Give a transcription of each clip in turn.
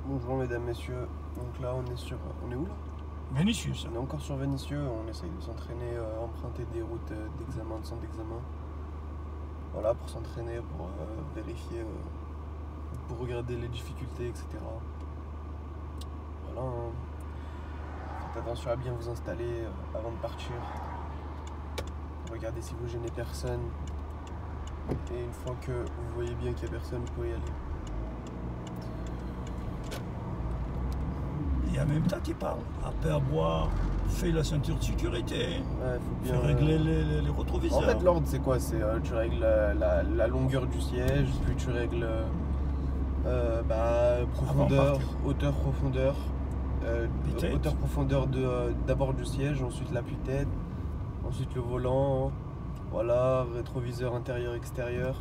Bonjour mesdames, messieurs. Donc là on est sur... On est où là? Vénitieux, ça. On est encore sur Vénissieux, on essaye de s'entraîner à emprunter des routes d'examen, de centre d'examen. Voilà, pour s'entraîner, pour vérifier, pour regarder les difficultés, etc. Voilà, hein. Faites attention à bien vous installer avant de partir. Regardez si vous gênez personne. Et une fois que vous voyez bien qu'il n'y a personne, vous pouvez y aller. Et en même temps, tu parles. Après avoir fait la ceinture de sécurité, Ouais, faut bien faut régler les rétroviseurs. En fait, l'ordre, c'est quoi? C'est tu règles la longueur du siège, puis tu règles profondeur, hauteur, profondeur. Hauteur, profondeur d'abord du siège, ensuite l'appui-tête, ensuite le volant, voilà, rétroviseur intérieur, extérieur.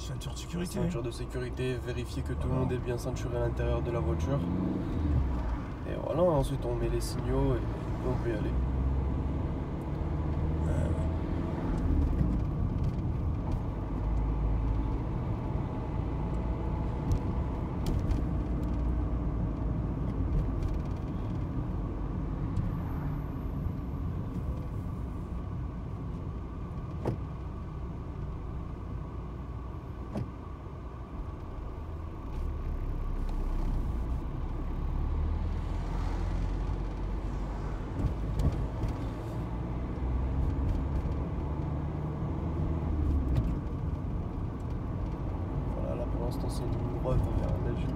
Ceinture de sécurité. Ceinture de sécurité, vérifier que tout le monde est bien ceinturé à l'intérieur de la voiture. Et voilà, ensuite on met les signaux et on peut y aller. C'est une ligne droite vers la neige.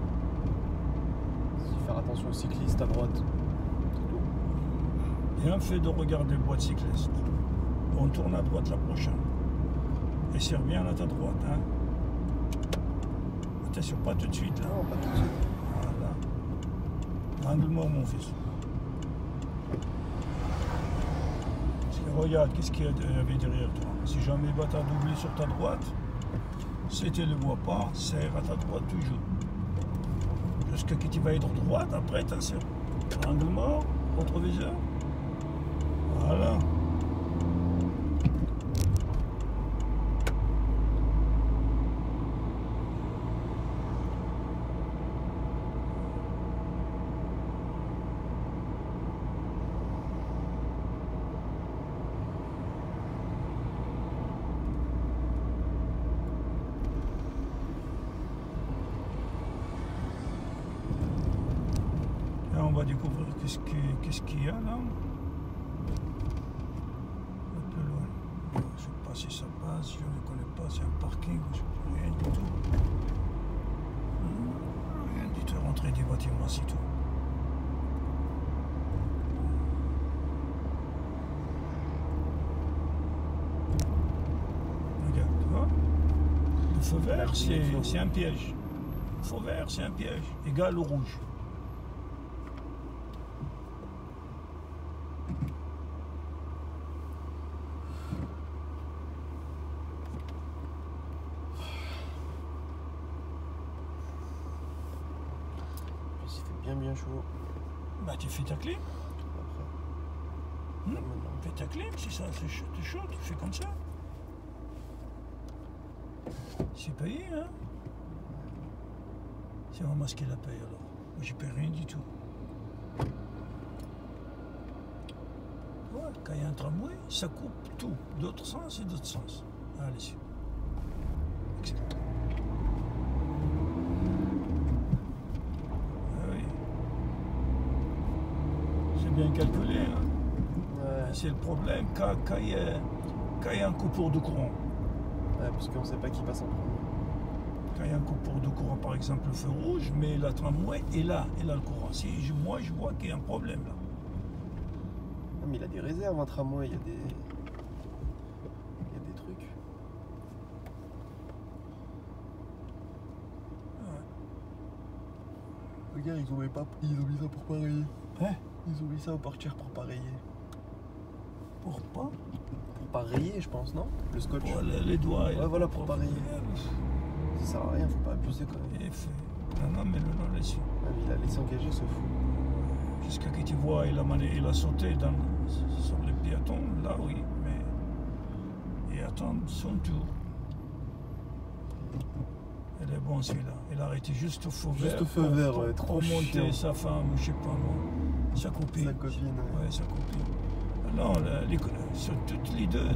Faire attention aux cyclistes à droite. C'est tout. Bien fait de regarder boîte cycliste. On tourne à droite la prochaine. Et serre bien à ta droite. Hein. Attention, pas tout de suite. Là. Non, pas tout de suite. Voilà. Angle-moi, mon fils. Parce que regarde, qu'est-ce qu'il y avait derrière toi. Si jamais il va t'as doublé sur ta droite, si tu ne le vois pas, serre à ta droite toujours. Jusqu'à ce que tu vas être droite, après tu serres. Angle mort, rétroviseur. Voilà. Là, on va découvrir qu'est-ce qu'il y a là. Un peu loin. Je ne sais pas si ça passe, je ne connais pas, c'est un parking, je ne sais rien du tout. Rien du tout, rentrer des bâtiments, c'est tout. Regarde, tu vois. Le feu vert, c'est un piège. Le feu vert, c'est un piège, égal au rouge. Il fait bien chaud. Bah tu fais ta clim. Fais ta clim, si ça c'est chaud, tu fais comme ça. C'est payé, hein. C'est vraiment ce qu'il a payé alors. Moi j'ai payé rien du tout. Ouais, quand il y a un tramway, ça coupe tout, d'autres sens et d'autres sens. Allez-y. Excellent. Bien calculé. Hein. Ouais. C'est le problème quand il y a un coupure de courant. Ouais, parce qu'on ne sait pas qui passe en premier. Quand il y a un coupure de courant, par exemple le feu rouge, mais la tramway est là le courant. Si moi je vois qu'il y a un problème là. Non, mais il a des réserves un tramway, il y a des trucs. Ouais. Regarde, ils ont mis ça pour pareiller. Hein? Ils ont mis ça au portière pour pareiller. Pour pas? Pour pareiller, je pense, non? Le scotch. Oh, les doigts. Ouais, voilà, pour pareiller. Ça sert à rien, faut pas abuser quand même. Non, mais non, laisse. Ah, mais il a laissé engager ce fou. Jusqu'à que tu vois, il a sauté sur les piétons, là oui, mais il attend son tour. Elle est bon celui-là. Il a arrêté juste au feu vert. Juste au feu vert, ouais, trop pour monter chiant. sa femme, je sais pas moi. Sa copine. Sa copine, ouais. Ouais, sa copine. Non, sont toutes les deux.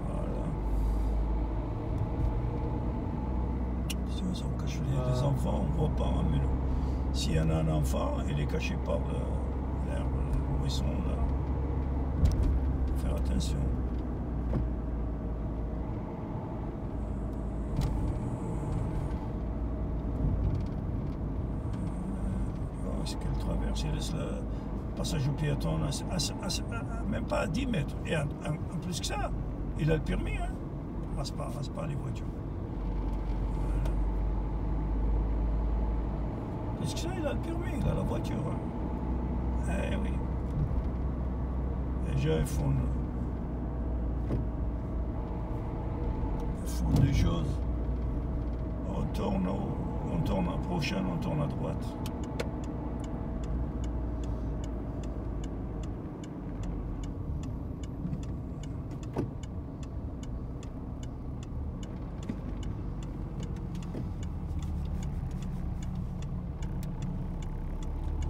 Voilà. Si on s'en cache les enfants, on voit pas. Hein, mais s'il y en a un enfant, il est caché par l'herbe, le buisson là. Faut faire attention. Ce qu'elle traverse, elle laisse le passage au piéton même pas à 10 mètres. Et en plus que ça, il a le permis, hein. Rase pas les voitures. Voilà. Plus que ça, il a le permis, il a la voiture. Hein. Eh oui. Les gens, ils font des choses. On tourne à prochaine, on tourne à droite.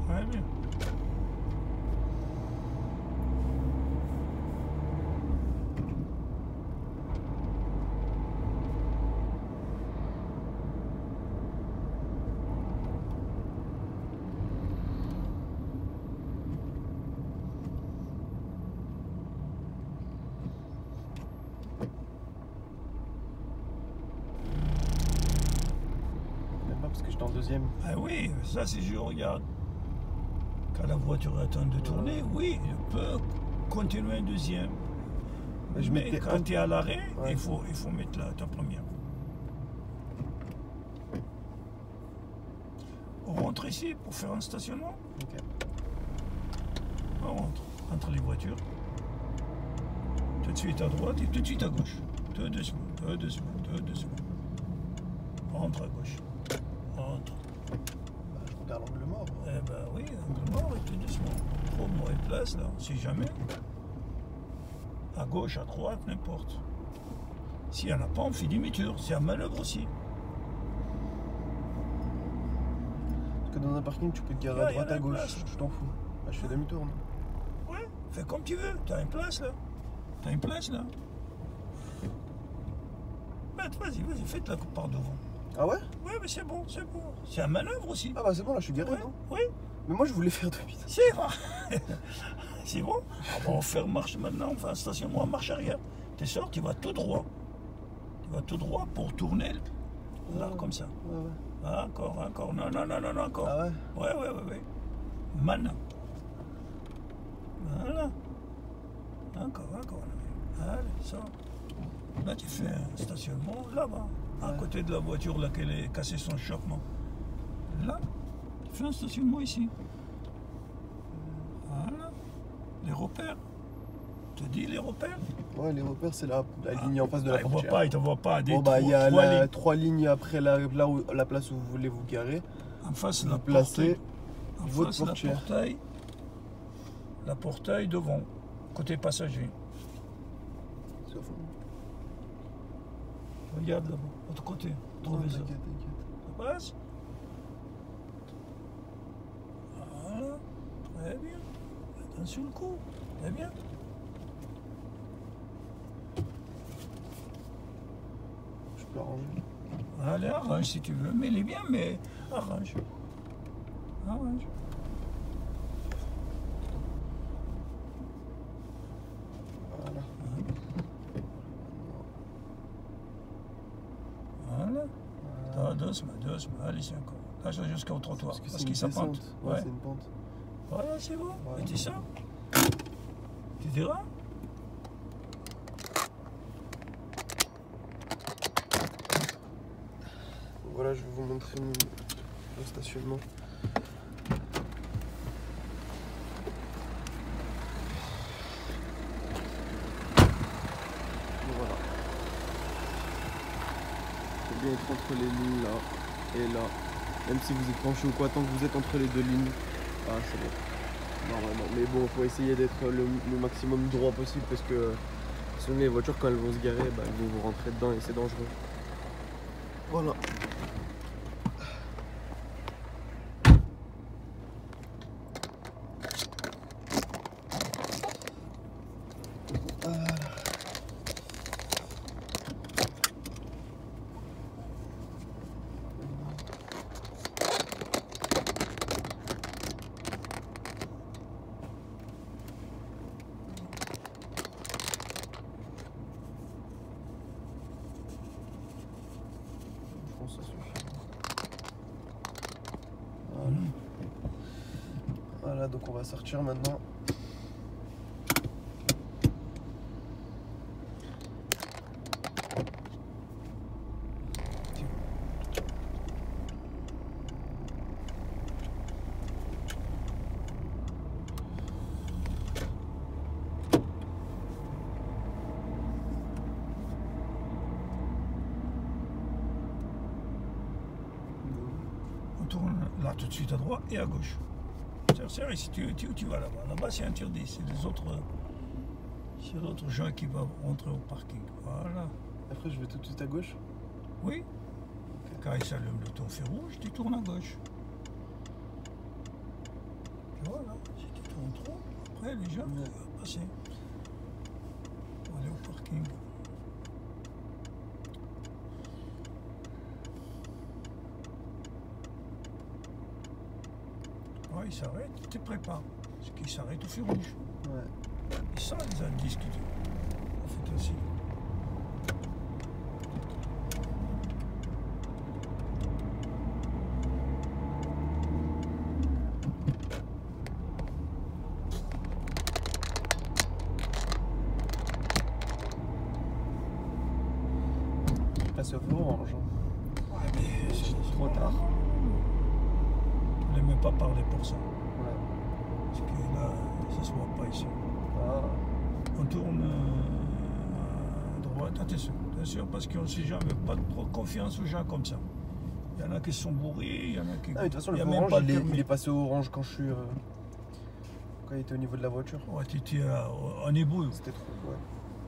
Ouais, bien. Parce que j'étais en deuxième. Ah oui, ça si je regarde. Quand la voiture attend de tourner, oui, il peut continuer un deuxième. Mais quand tu es à l'arrêt, il faut mettre ta première. On rentre ici pour faire un stationnement. Ok. On rentre entre les voitures. Tout de suite à droite et tout de suite à gauche. Tout doucement. On rentre à gauche. Rentre. Je regarde l'angle mort. Eh ben oui, l'angle mort et tout doucement. Trop mauvaise place là, on sait jamais. À gauche, à droite, n'importe. S'il n'y en a pas, on fait demi-tour. C'est à manœuvre aussi. Parce que dans un parking, tu peux te garer à droite, à gauche. Je t'en fous. Bah, je fais demi-tour. Ouais, fais comme tu veux. T'as une place là. Vas-y, faites-la par devant. Ah ouais? Ouais, mais c'est bon. C'est à manœuvre aussi. Ah bah c'est bon, là je suis garé, non? Oui. Mais moi je voulais faire demi-tour. C'est vrai. C'est bon. On va faire marche maintenant, on fait un stationnement en marche arrière. Tu sors, tu vas tout droit. Pour tourner là, comme ça. Ouais. Encore. Non, encore. Ah ouais? Ouais. Maintenant. Voilà. Encore. Allez, ça. Là, tu fais un stationnement là-bas, à côté de la voiture laquelle est cassé son choquement. Là, tu fais un stationnement ici. Voilà. Les repères. Tu dis les repères? Ouais, les repères, c'est la ligne en face de la portière. Il te voit pas. Bon, bah, il y a 3 lignes après la place où vous voulez vous garer. En face, vous placez votre portière. La portail devant, côté passager. Regarde là-bas, l'autre côté. T'inquiète. Ça passe? Voilà, très bien. Attention le coup, très bien. Je peux arranger. Allez, arrange si tu veux. Mais il est bien, mais arrange. Voilà. Doucement. Allez, c'est encore. Là, jusqu'au trottoir. Parce qu'il s'apprente. Ouais, c'est une pente. Voilà, c'est bon. Ouais. Et tu ça? Tu diras? Voilà, je vais vous montrer le stationnement. Voilà. C'est bien être entre les lignes là et là. Même si vous êtes penché ou quoi, tant que vous êtes entre les deux lignes, c'est bon. Normalement. Mais bon, faut essayer d'être le maximum droit possible parce que Sinon les voitures quand elles vont se garer, bah, elles vont vous rentrer dedans et c'est dangereux. Voilà. Ça suffit. Voilà. Voilà, donc on va sortir maintenant. Tourne là tout de suite à droite et à gauche. C'est sérieux, si tu vas là-bas. Là-bas c'est interdit, c'est l'autre gens qui va rentrer au parking. Voilà. Après je vais tout de suite à gauche? Oui. Okay. Quand il s'allume le ton fait rouge, tu tournes à gauche. Et voilà, si tu tournes trop, après les gens vont passer. On va aller au parking. Ouais, il s'arrête, il te prépare. Parce qu'il s'arrête au feu rouge. Ouais. Et ça, les indices que tu fais aussi. Passer au feu orange. Ouais, mais c'est trop tard. On ne même pas parler pour ça. Ouais. Parce que là, ça se voit pas ici. Ah. On tourne à droite, attention, parce qu'on ne sait jamais, pas trop confiance aux gens comme ça. Il y en a qui sont bourrés, il y en a qui... Ah, mais de toute façon, le feu orange, il est passé au orange quand je suis... Quand il était au niveau de la voiture. Ouais, tu étais en ébouille. C'était trop, ouais.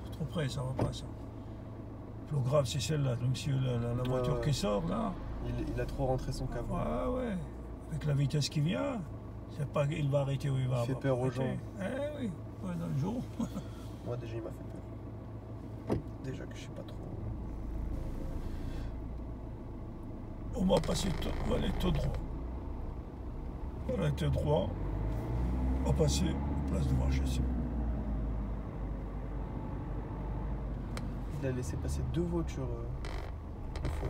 C'est trop près, ça va pas, ça. Le plus grave, c'est celle-là, le monsieur, la voiture qui sort, là. Il a trop rentré son câble. Ouais, ouais. Avec la vitesse qui vient, c'est pas qu'il va arrêter ou il va... Il fait peur aux gens. Eh oui, ouais, dans le jour. Moi, déjà, il m'a fait peur. Déjà que je sais pas trop... On va passer, on va aller tout droit. On va aller tout droit. On va passer place de Marchessin. Il a laissé passer deux voitures au feu.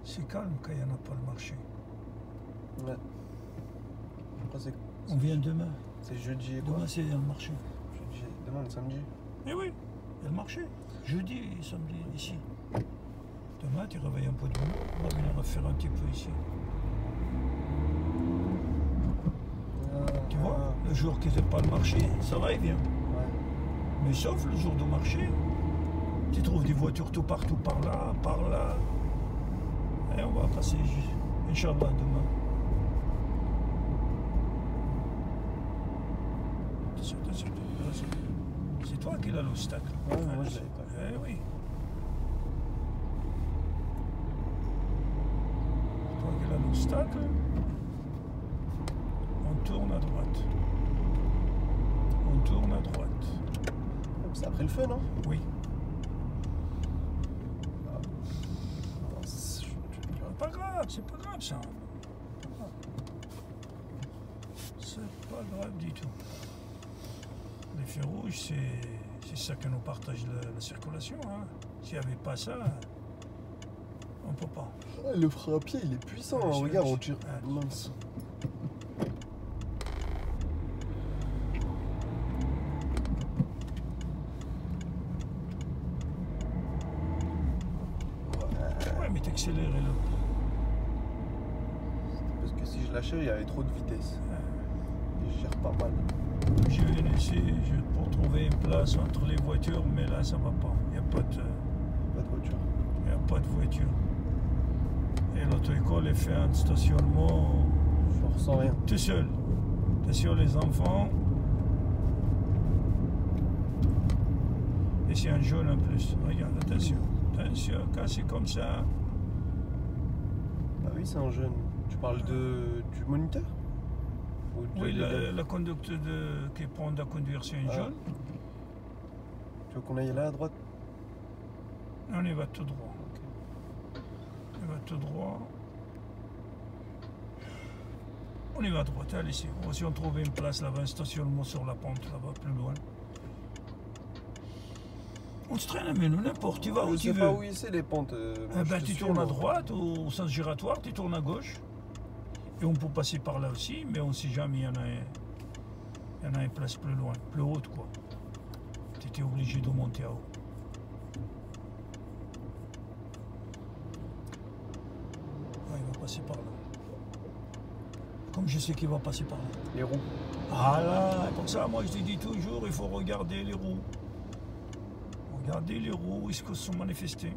C'est calme quand il n'y en a pas le marché. Ouais. On vient demain. C'est jeudi et quoi? Demain c'est le marché. Jeudi. Demain on est samedi. Eh oui, il y a le marché. Jeudi et samedi ici. Demain tu réveilles un peu de boulot. On va venir faire un petit peu ici. Tu vois, le jour qu'il n'y a pas le marché, ça va et vient. Ouais. Mais sauf le jour du marché, tu trouves des voitures tout partout, par là, par là. Et on va passer, Inch'Allah, demain. C'est toi qui l'as l'obstacle. Ouais, moi je l'avais pas. Eh oui. C'est toi qui l'as l'obstacle. On tourne à droite. On tourne à droite. C'est après le feu, non? Oui. C'est pas grave ça. C'est pas grave du tout. Les feux rouges, c'est ça qui nous partage la circulation. Hein. S'il n'y avait pas ça, on peut pas. Le frein à pied, il est puissant. Hein. Regarde, on tire. Mince. mais t'accélères là. Parce que si je lâchais, il y avait trop de vitesse. Et je gère pas mal. Je vais laisser pour trouver une place entre les voitures, mais là ça va pas. Il n'y a pas de voiture. Il n'y a pas de voiture. Et l'auto-école est fait un stationnement. Je ressens rien. Tout seul. T'es sur les enfants. Et c'est un jaune en plus. Regarde, attention. Attention, quand c'est comme ça. Ah oui, c'est un jeune. Tu parles du moniteur? Oui, la conduite qui prend à conduire, c'est une jaune. Tu veux qu'on aille là à droite? On y va tout droit. Okay. On y va tout droit. On y va à droite, allez ici. Si on trouve une place là-bas, un stationnement sur la pente là-bas, plus loin. On se traîne, mais nous n'importe, tu vas où tu veux. Je sais pas où c'est les pentes. Tu tournes à droite, au sens giratoire, tu tournes à gauche. Et on peut passer par là aussi, mais on ne sait jamais, il y en a une place plus loin, plus haute quoi. Tu étais obligé de monter à haut. Ah, il va passer par là. Comme je sais qu'il va passer par là. Les roues. Ah là, pour ça, moi je te dis toujours, il faut regarder les roues. Regardez les roues, est-ce qu'elles sont manifestées.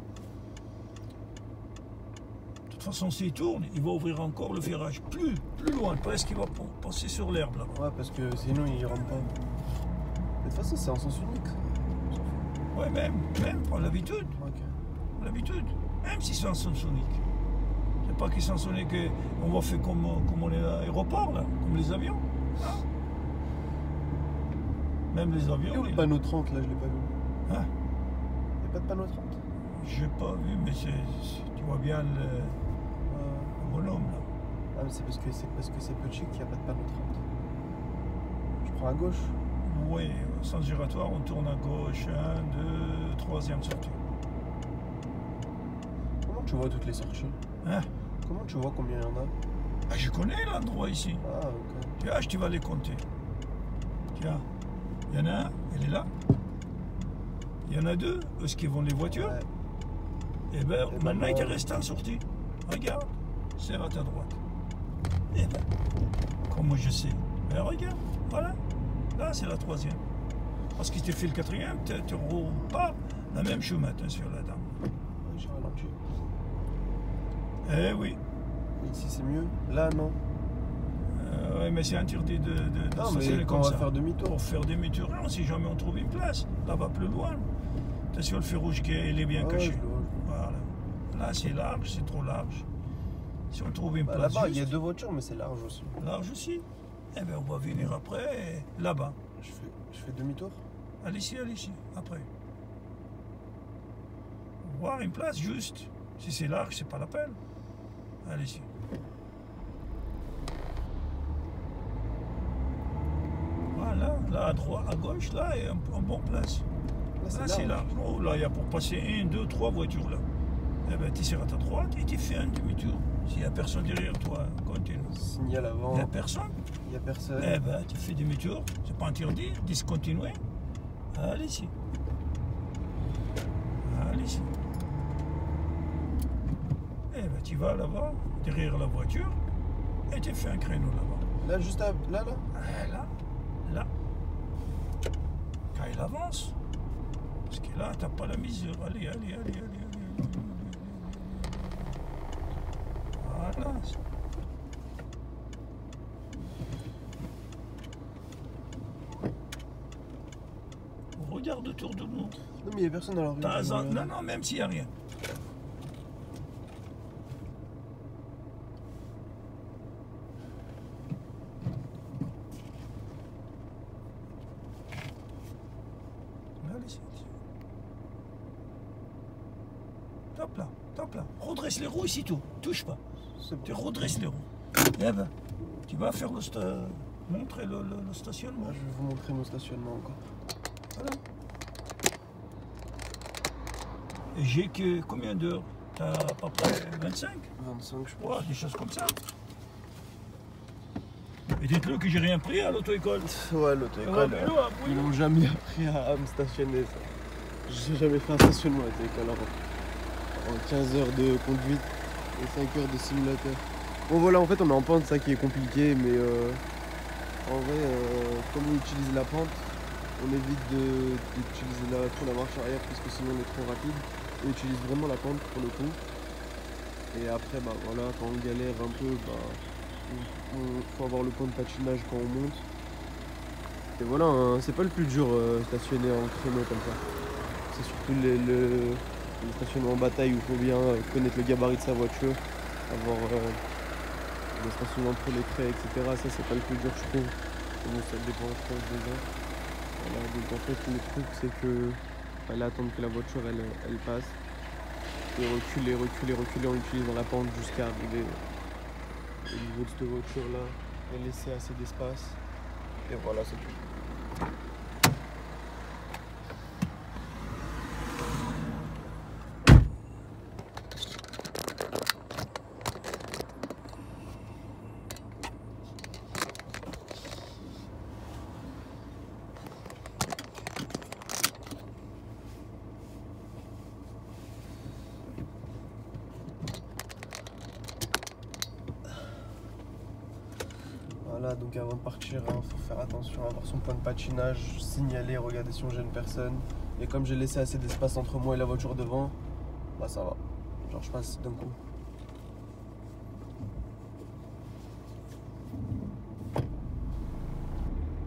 De toute façon, s'il tourne, il va ouvrir encore le virage plus loin, presque il va passer sur l'herbe là. Ouais, parce que sinon il rentre pas. De toute façon, c'est en sens unique. Ouais, même, pour l'habitude. Okay. Pour l'habitude. Même si c'est en sens unique. C'est pas qu'ils sens unique, on va faire comme on est à l'aéroport là, comme les avions. Hein? Même les avions. Et où le panneau 30 là, je l'ai pas vu. Hein? Il n'y a pas de panneau 30? J'ai pas vu, mais tu vois bien le bonhomme là. Ah, mais c'est parce que c'est petit qu'il n'y a pas de panneau 30. Je prends à gauche? Oui, au sens giratoire, on tourne à gauche, 1, 2, 3e sortie. Comment tu vois toutes les sorties? Hein? Comment tu vois combien il y en a? Ah, je connais l'endroit ici. Ah, ok. Tiens, tu vas les compter. Tiens, il y en a un, il est là. Il y en a deux, est-ce qu'ils vont les voitures? Ouais. Et bien, maintenant il te reste en sortie. Regarde, serre à ta droite. Et bien, comment je sais? Ben regarde, voilà. Là, c'est la 3e. Parce qu'il t'est fait le 4e, tu roules pas la même chemin, sur la dame. J'ai ralenti. Eh oui. Ici, c'est mieux. Là, non. Oui, mais c'est interdit de stationner comme ça. On va faire demi-tour. Pour faire demi-tour, non, si jamais on trouve une place, là-bas plus loin. Attention, le feu rouge, il est bien caché. Voilà. Là, c'est large, c'est trop large. Si on trouve une place. Là-bas, il y a 2 voitures, mais c'est large aussi. Large aussi. Eh bien, on va venir après, là-bas. Je fais demi-tour? Allez ici, après. Voir une place juste. Si c'est large, c'est pas la peine. Allez ici. Voilà, là à droite, à gauche, là, est en bonne place. Là, c'est large. Oh, là, il y a pour passer 1, 2, 3 voitures là. Eh bien, tu serres à ta droite et tu fais un demi-tour. S'il n'y a personne derrière toi, continue. Signal avant. Il n'y a personne. Il n'y a personne. Eh bien, tu fais demi-tour. C'est pas interdit. Discontinuer. Allez ici. Allez ici. Eh bien, tu vas là-bas, derrière la voiture, et tu fais un créneau là-bas. Là, juste là, là? Là. Quand il avance. Parce que là, t'as pas la mesure. Allez. Voilà. On regarde autour de nous. Non, mais il n'y a personne dans la rue. Non, même s'il n'y a rien. Top là. Redresse les roues ici, tout. Touche pas. Tu redresses les roues. Eh ben, tu vas faire montrer le stationnement. Je vais vous montrer mon stationnement encore. Voilà. Et j'ai que combien d'heures? T'as à peu près 25? 25, je pense. Ouais, des choses comme ça. Et dites-le que j'ai rien pris à l'auto-école. Ouais, l'auto-école. Ils n'ont jamais appris à me stationner, ça. J'ai jamais fait un stationnement à l'auto-école avant. en 15 heures de conduite et 5 heures de simulateur. Bon voilà, en fait on est en pente, ça qui est compliqué, mais en vrai, comme on utilise la pente, on évite d'utiliser trop la marche arrière parce que sinon on est trop rapide. On utilise vraiment la pente pour le coup. Et après, bah voilà, quand on galère un peu, faut avoir le point de patinage quand on monte. Et voilà, hein, c'est pas le plus dur stationner en créneau comme ça. C'est surtout le stationnement en bataille où il faut bien connaître le gabarit de sa voiture, avoir le stationnement entre les traits, etc. Ça, c'est pas le plus dur, je trouve. Bon, ça dépend, je pense, des gens. Voilà, donc en fait, le truc, c'est que fallait attendre que la voiture elle passe et reculer en utilisant la pente jusqu'à arriver au niveau de cette voiture là et laisser assez d'espace. Et voilà, c'est tout. Voilà, donc avant de partir, il faut faire attention à avoir son point de patinage, signaler, regarder si on gêne personne. Et comme j'ai laissé assez d'espace entre moi et la voiture devant, bah ça va. Genre je passe d'un coup.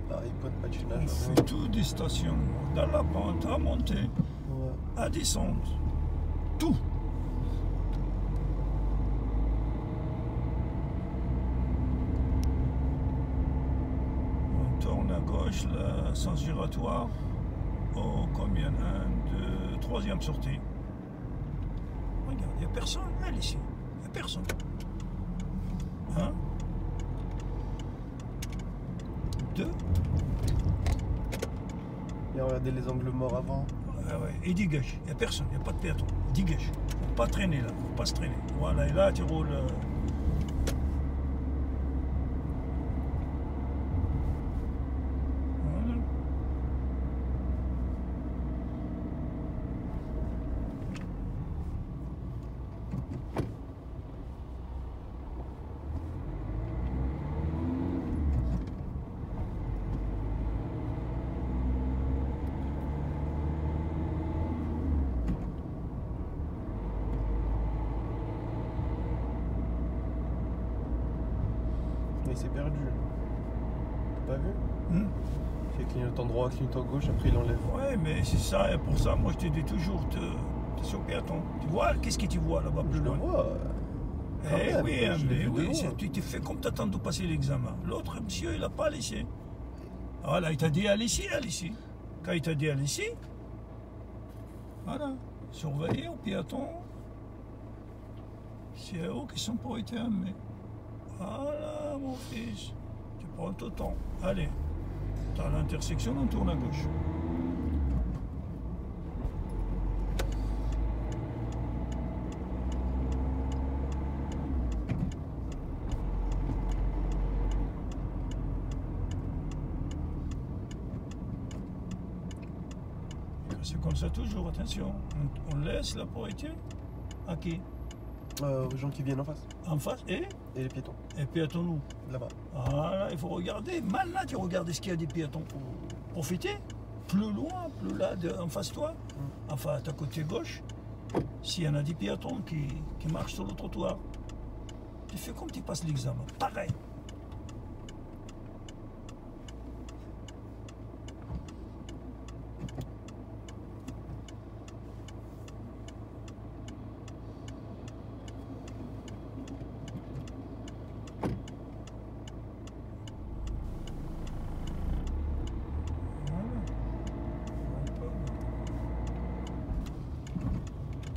Pareil, point de patinage. On fait tout des stations, dans la pente, à monter, Ouais. à descendre, tout. Tourne à gauche, le sens giratoire, au combien? 1, 2, troisième sortie. Regarde, il n'y a personne, elle ici, il n'y a personne. Hein? 2. Et regardez les angles morts avant. Ouais, et dégage, il n'y a personne, il n'y a pas de péaton. Dégage, faut pas traîner là, faut pas se traîner. Voilà, et là tu roules. Mais c'est perdu. T'as pas vu? Il fait clignotant droit, clignotant gauche, après il enlève. Ouais, mais c'est ça, et pour ça, moi je te dis toujours, t'es sur péaton. Tu vois, qu'est-ce que tu vois là-bas plus Je le loin? vois. Eh même, oui, je l'ai mais vu de oui, loin. tu t'es fait comme t'attends de passer l'examen. L'autre monsieur, il n'a pas laissé. Voilà, il t'a dit allez ici, allez ici. Quand il t'a dit allez ici, voilà, surveillez au piéton. C'est eux qui sont pour être amenés. Voilà, mon fils, tu prends ton temps. Allez, t'as l'intersection, on tourne à gauche. C'est comme ça toujours, attention. On laisse la priorité à qui? Aux gens qui viennent en face. En face et les piétons. Et piétons nous. Là-bas. Voilà, il faut regarder. Maintenant, tu regardes ce qu'il y a des piétons. Profitez. Plus loin, plus là, en face de toi. Enfin, à ta côté gauche. S'il y en a des piétons qui marchent sur le trottoir. Tu fais comme tu passes l'examen. Pareil.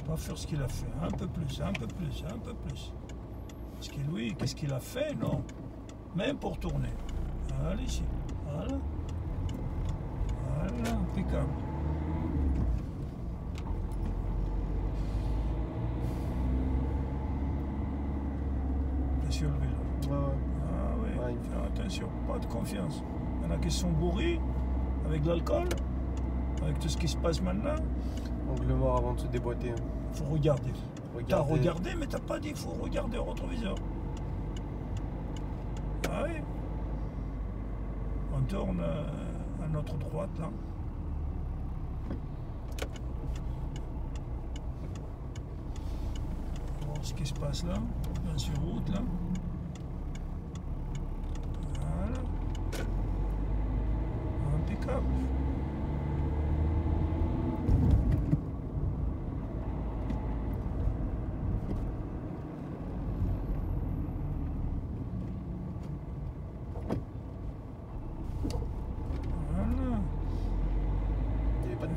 Va faire ce qu'il a fait, un peu plus, un peu plus, un peu plus. Parce que lui, qu'est-ce qu'il a fait? Non. Même pour tourner. Allez ici. Voilà. Voilà, impeccable. T'es sur le vélo. Ouais. Ah oui, Ouais, fais attention, pas de confiance. Il y en a qui sont bourrés avec l'alcool, avec tout ce qui se passe maintenant. Angle mort avant de se déboîter. Faut regarder. T'as regardé, mais t'as pas dit qu'il faut regarder au rétroviseur. Ah oui. On tourne à notre droite là. On va voir ce qui se passe là, sur route là. Voilà. Impeccable.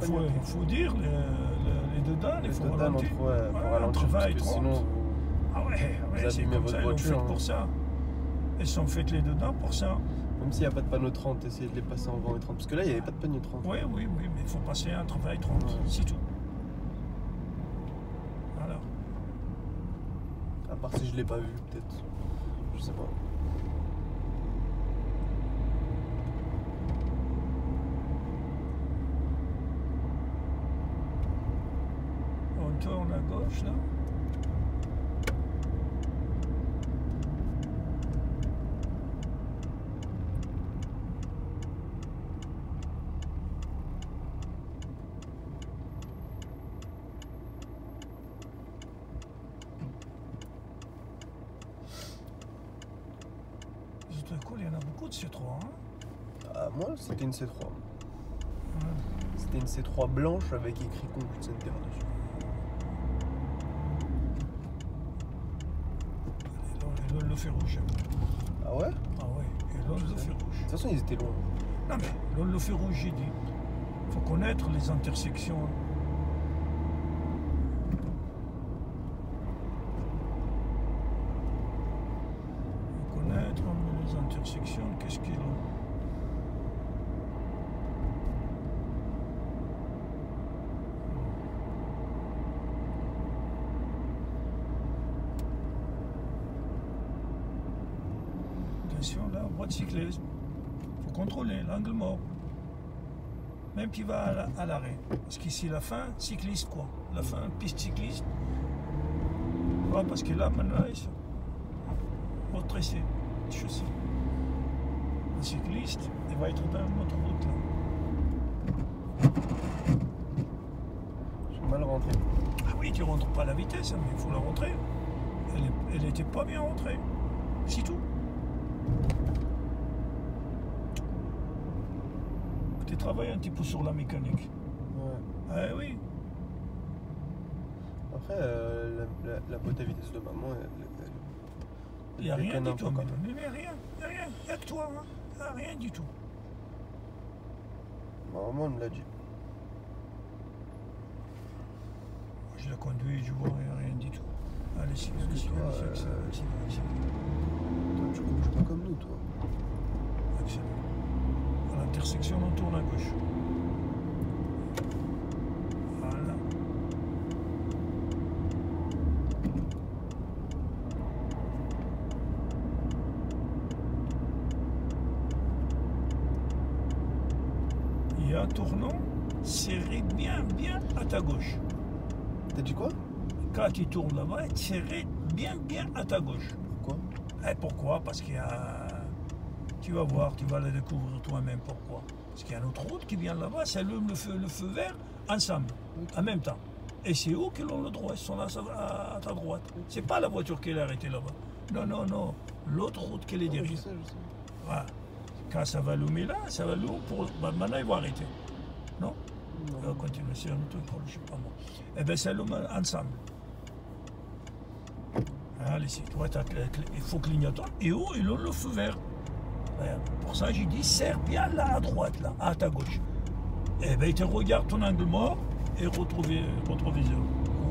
Il faut dire les dedans, il faut ralentir. Parce que sinon c'est comme ça, ils sont faites pour ça. Elles sont faites les dedans pour ça. Même s'il n'y a pas de panneau 30, essayez de les passer en 20 et 30. Parce que là, il n'y avait pas de panneau 30. Oui, mais il faut passer entre 20 et 30, c'est tout. Voilà. À part si je ne l'ai pas vu, peut-être. Je sais pas. On tourne à gauche là. Il y en a beaucoup de C3. Hein. Moi, c'était une C3. C'était une C3 blanche avec écrit Computer Center dessus. Et là, le fait rouge. Ah ouais? Ah ouais, et là, le fait rouge. De toute façon, ils étaient loin. Non, mais là, le fait rouge, j'ai dit. Il faut connaître les intersections. Intersection, qu'est-ce qu'il a? Attention là, voie de cyclisme. Il faut contrôler l'angle mort. Même qui va à l'arrêt. Parce qu'ici la fin, cycliste quoi. La fin, piste cycliste. Ouais, parce que là, maintenant, ils sont retressés. Chaussée. Le cycliste, il va être dans notre route là. Je suis mal rentré. Ah oui, tu rentres pas à la vitesse, mais il faut la rentrer. Elle était pas bien rentrée. C'est tout. Tu travailles un petit peu sur la mécanique. Ouais. Ah oui. Après, la boîte à vitesse de maman, il n'y a rien du tout. Il n'y a rien. Il n'y a que toi. Hein. Il n'y a rien du tout. Ma maman me l'a dit. Je la conduis, je vois rien du tout. Allez, allez. Toi, tu conduis pas comme nous, toi. Excellent. À l'intersection, on tourne à gauche. Voilà. Et en tournant, serrez bien à ta gauche. T'as dit quoi? Quand tu tournes là-bas, serrez bien à ta gauche. Pourquoi? Pourquoi? Parce qu'il y a... Tu vas voir, tu vas le découvrir toi-même pourquoi. Parce qu'il y a une autre route qui vient là-bas, ça allume le feu vert ensemble, en même temps. Et c'est eux qui ont le droit, ils sont là à ta droite. C'est pas la voiture qui est arrêtée là-bas. Non. L'autre route qui est derrière. Je sais. Voilà. Quand ça va allumer là, ça va allumer pour... maintenant, ils vont arrêter. Non? On va continuer, c'est un truc pour le je sais pas moi. Eh bien, ça allume ensemble. Allez, c'est toi, il faut clignoter. Et où ils ont le feu vert. Pour ça, j'ai dit, serre bien là à droite, là, à ta gauche. Eh bien, tu regardes ton angle mort et rétroviseur.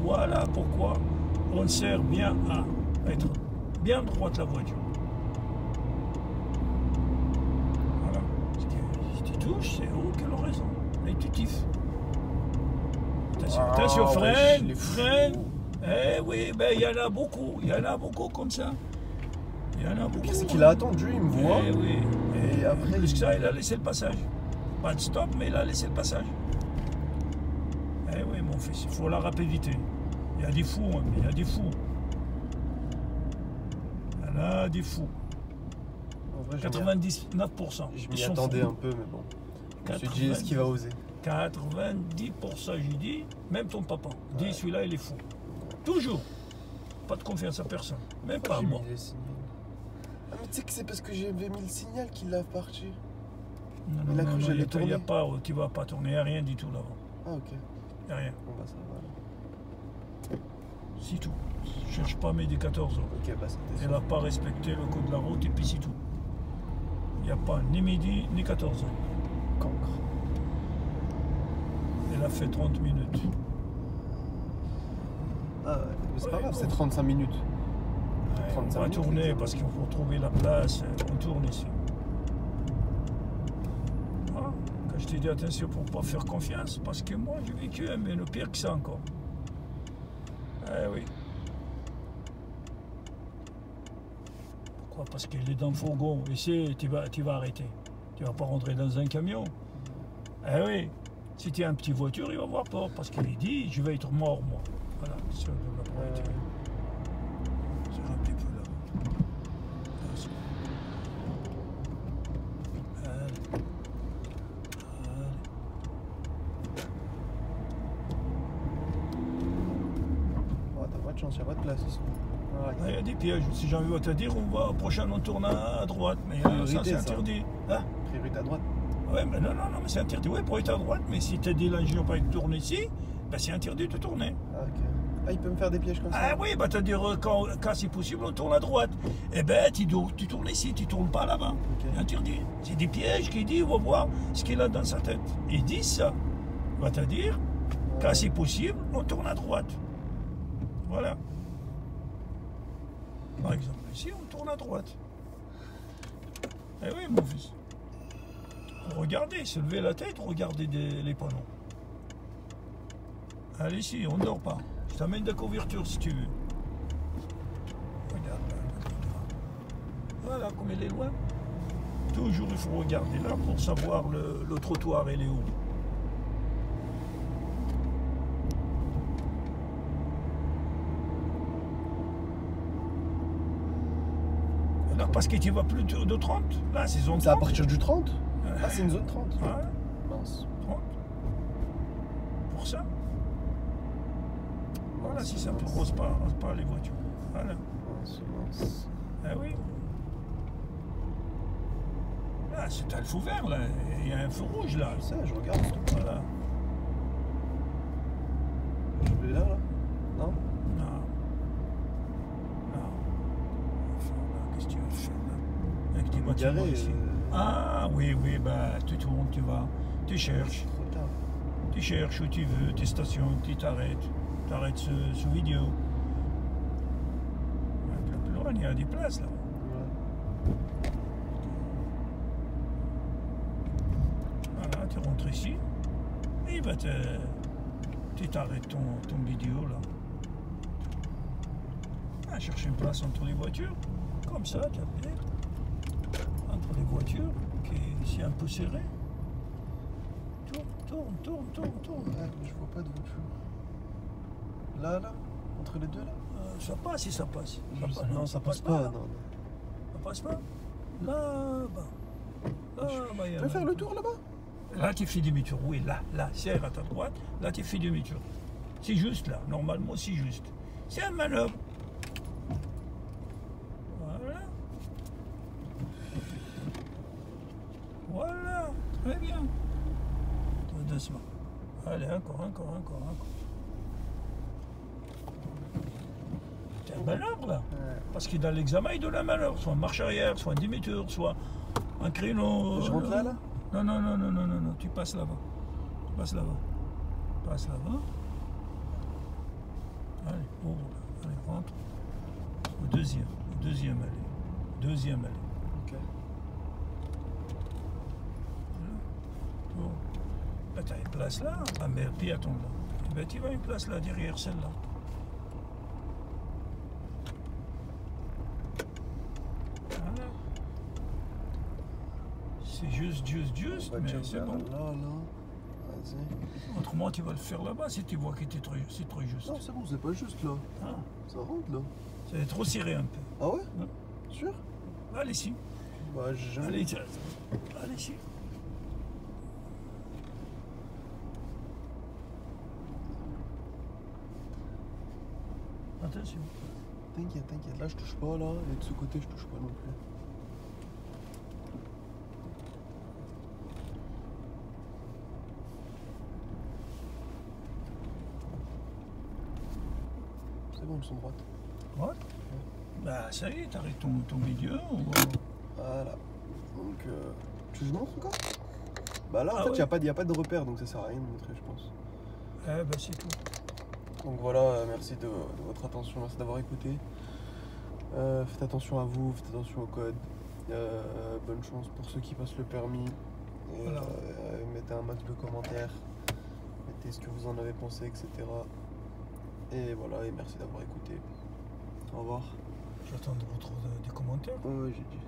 Voilà pourquoi on sert bien à être bien droite la voiture. Voilà. Si tu touches, c'est eux qui ont raison. Et tu tiffes. Attention, freine. Eh oui, ben il y en a beaucoup comme ça. Il y en a beaucoup. C'est qu'il a attendu, il me voit. Eh oui. Et après. Plus que ça, il a laissé le passage. Pas de stop, mais il a laissé le passage. Eh oui, mon mon fils, il faut la rapidité. Il y a des fous, hein, mais il y a des fous. Il y en a des fous. En vrai, 99%. Je m'y attendais un peu, mais bon. Je me suis dit, est-ce qu'il va oser? 90%, j'ai dit, même ton papa. Dit, celui-là, il est fou. Toujours. Pas de confiance à personne. Même pas à moi. Ah, mais tu sais que c'est parce que j'avais mis le signal qu'il l'a parti. Non, il a cru que j'allais tourner. Il n'y a pas, tu vas pas tourner, il n'y a rien du tout là-bas. Ah, ok. Il n'y a rien. Bon, bah ça va. C'est tout. Je cherche pas mes des 14 ans. Ok, bah c'était Elle n'a pas respecté le code de la route et puis c'est tout. Il n'y a pas ni midi ni 14 ans. Cancre. Elle a fait 30 minutes. Ah ouais, mais c'est pas grave, c'est 35 minutes. On va tourner parce qu'il faut trouver la place. On tourne ici. Voilà. Quand je t'ai dit attention pour ne pas faire confiance, parce que moi j'ai vécu, mais le pire que ça encore. Eh oui. Pourquoi? Parce qu'il est dans le fourgon. Ici, tu vas arrêter. Tu vas pas rentrer dans un camion. Eh oui. Si tu as un petit voiture, il va avoir peur. Parce qu'il dit, je vais être mort, moi. Voilà. C'est la probabilité. C'est un petit peu là. Chance, il n'y a pas de place ici. Il y a des pièges. Si j'ai envie de te dire, on va prochain on tourne à droite, mais ça c'est interdit. Hein? Priorité à droite. Ouais, mais non, mais c'est interdit. Oui, pour être à droite, mais si tu as dit là, je vais pas tourner ici, ben c'est interdit de tourner. Ah, ok. Ah, il peut me faire des pièges comme ça? Ah oui, bah t'as dire quand c'est possible, on tourne à droite. Eh ben, tu tournes ici, tu tournes pas là-bas. Okay. C'est interdit. C'est des pièges qui dit, on va voir ce qu'il a dans sa tête. Il dit ça. Va te dire, quand c'est possible, on tourne à droite. Voilà. Par exemple, ici, on tourne à droite. Eh oui, mon fils. Regardez, se lever la tête, regardez les panneaux. Allez, ici, on ne dort pas. Je t'amène de la couverture si tu veux. Regarde là. Voilà, comme elle est loin. Toujours, il faut regarder là pour savoir le trottoir, elle est où. Là, parce que tu vas plus de 30. Là, c'est zone 30. C'est à partir du 30 ? Ah, c'est une zone 30. Ouais. Mince. 30. Pour ça. Voilà, si ça ne rose pas les voitures. Voilà. Mince. Ah oui. Là, c'est un feu vert, là. Il y a un feu rouge, là. Je sais, je regarde. Voilà. Je vais là, là. Non ? Non. Qu'est-ce que tu vas faire, là? Avec des voitures ici. Ah, oui, bah, tu tournes, tu vas. Tu cherches. Tu cherches où tu veux, tes stations, tu t'arrêtes. Tu arrêtes ce vidéo. Un peu plus loin, il y a des places là. Ouais. Voilà, tu rentres ici. Et bah, tu t'arrêtes ton vidéo là. Ah, chercher une place entre les voitures. Comme ça, tu as vu. Entre les voitures, qui est ici un peu serré. Tourne. Ah, je vois pas de voiture. Là, entre les deux là. Ça passe si ça passe. Non, ça passe pas. Non. Ça passe pas. Là-bas. Je peux faire le tour là-bas. Là, tu fais demi-tour. Oui, là, serre à ta droite. Là, tu fais demi-tour. C'est juste là. Normalement, c'est juste. C'est un manœuvre. Voilà. Très bien. Doucement. Allez, encore. C'est un manœuvre là. Parce que dans l'examen, il donne un manœuvre. Soit marche arrière, soit un demi-tour, soit un créneau. Je rentre là? Non. Tu passes là-bas. Passe là-bas. Allez, ouvre. Allez, rentre. Au deuxième allée. Ok. Ben, tu as une place là, mais puis attends là. Ben, tu vas une place là, derrière celle-là. Voilà. C'est juste, mais c'est bon. Là. merci. Autrement, tu vas le faire là-bas si tu vois que c'est trop juste. Non, c'est bon, c'est pas juste là. Ah, Ça rentre là. c'est trop serré un peu. Ah ouais? Ouais. Sûr? Allez, ici. Bah, j'ai jamais. Allez, tiens. Allez, ici. Attention. T'inquiète, t'inquiète. Là, je touche pas là. Et de ce côté, je touche pas non plus. C'est bon, ils sont droites. Ouais. Bah, ça y est, t'arrêtes ton vidéo. Voilà. Donc, tu veux que je montre encore? Bah là, en fait, ouais. y a pas de repère, donc ça sert à rien de montrer, je pense. Eh bah, c'est tout. Donc voilà, merci de votre attention, merci d'avoir écouté. Faites attention à vous, faites attention au code. Bonne chance pour ceux qui passent le permis. Et, Voilà. Mettez un max de commentaires. Mettez ce que vous en avez pensé, etc. Et voilà, et merci d'avoir écouté. Au revoir. J'attends de retour des commentaires. Ouais, j'ai dit.